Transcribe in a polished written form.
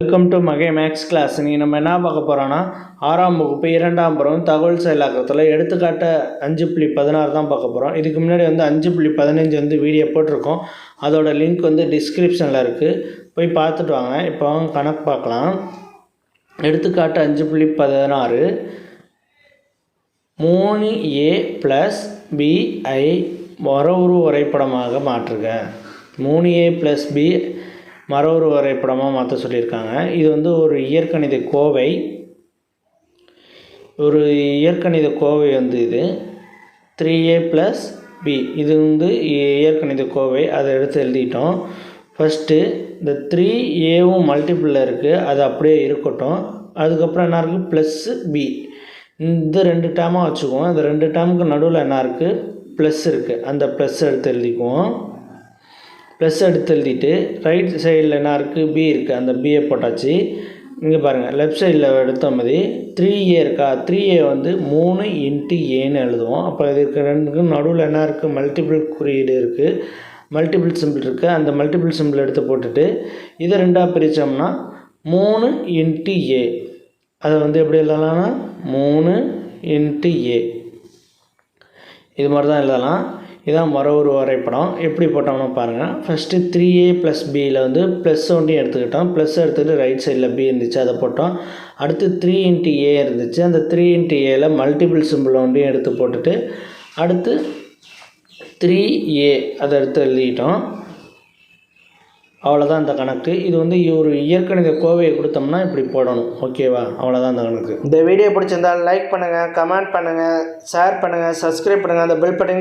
Welcome to மகே maths class. நீங்கள் நம்ம என்ன பார்க்க போகிறோன்னா 6ஆம் வகுப்பு 2ஆம் பருவம் தகவல் செயலாக்கத்தில் எடுத்துக்காட்ட 5.16 தான் பார்க்க போகிறோம். இதுக்கு முன்னாடி 5.15 வீடியோ போட்டிருக்கோம். அதோட லிங்க் டிஸ்கிரிப்ஷனில் இருக்குது, போய் பார்த்துட்டு வாங்க. இப்போ வாங்க கணக்கு பார்க்கலாம். எடுத்துக்காட்டு 5.16 3a + b மரவுரு வரைபடமாக மாற்றுக. 3a + b மரவுரு வரைபடமாக மாற்ற சொல்லியிருக்காங்க. இது ஒரு இயற்கணித கோவை. இது 3a + b இது இயற்கணித கோவை. அதை எடுத்து எழுதிட்டோம். ஃபஸ்ட்டு இந்த 3aவும் மல்டிபிளில் இருக்குது, அது அப்படியே இருக்கட்டும். அதுக்கப்புறம் என்ன இருக்குது, ப்ளஸ் b. இந்த 2 டேர்மாக வச்சுக்குவோம். இந்த 2 டேர்முக்கு நடுவில் என்ன இருக்குது, ப்ளஸ் இருக்குது. அந்த ப்ளஸ் எடுத்து எழுதிக்குவோம். ப்ளஸ் எடுத்து எழுதிட்டு ரைட் சைடில் என்ன இருக்குது, பி இருக்குது. அந்த பியை போட்டாச்சு. இங்கே பாருங்கள், லெஃப்ட் சைடில் எடுத்த மாதிரி 3a இருக்கா. 3a 3 × aன்னு எழுதுவோம். அப்போ இதுக்கு ரெண்டுக்கும் நடுவில் என்ன இருக்குது, மல்டிபிள் குறியீடு இருக்குது, மல்டிபிள் சிம்பிள் இருக்குது. அந்த மல்டிபிள் சிம்பிள் எடுத்து போட்டுட்டு இதை 2ஆக பிரித்தோம்னா 3 × a. அதை எப்படி எழுதலாம்னா 3 × a. இது மாதிரி தான் எழுதலாம். இதான் மரவுரு வரைபடம். எப்படி போட்டோம்னா பாருங்கள். ஃபஸ்ட்டு 3a + bயில் ப்ளஸ் ஒன்றையும் எடுத்துக்கிட்டோம். ப்ளஸ் எடுத்துகிட்டு ரைட் சைடில் b இருந்துச்சு, அதை போட்டோம். அடுத்து 3 × a இருந்துச்சு. அந்த 3 × aயில் மல்டிபிள் சிம்பிள் ஒன்றையும் எடுத்து போட்டுட்டு அடுத்து 3a அதை எடுத்து எழுதிக்கிட்டோம். அவ்வளோதான் இந்த கணக்கு. இது ஒரு இயற்கணித கோவையை கொடுத்தோம்னா இப்படி போடணும். ஓகேவா? அவ்வளோதான் இந்த கணக்கு. இந்த வீடியோ பிடிச்சிருந்தால் லைக் பண்ணுங்கள், கமெண்ட் பண்ணுங்கள், ஷேர் பண்ணுங்கள், சப்ஸ்கிரைப் பண்ணுங்கள். அந்த பெல் பட்டன்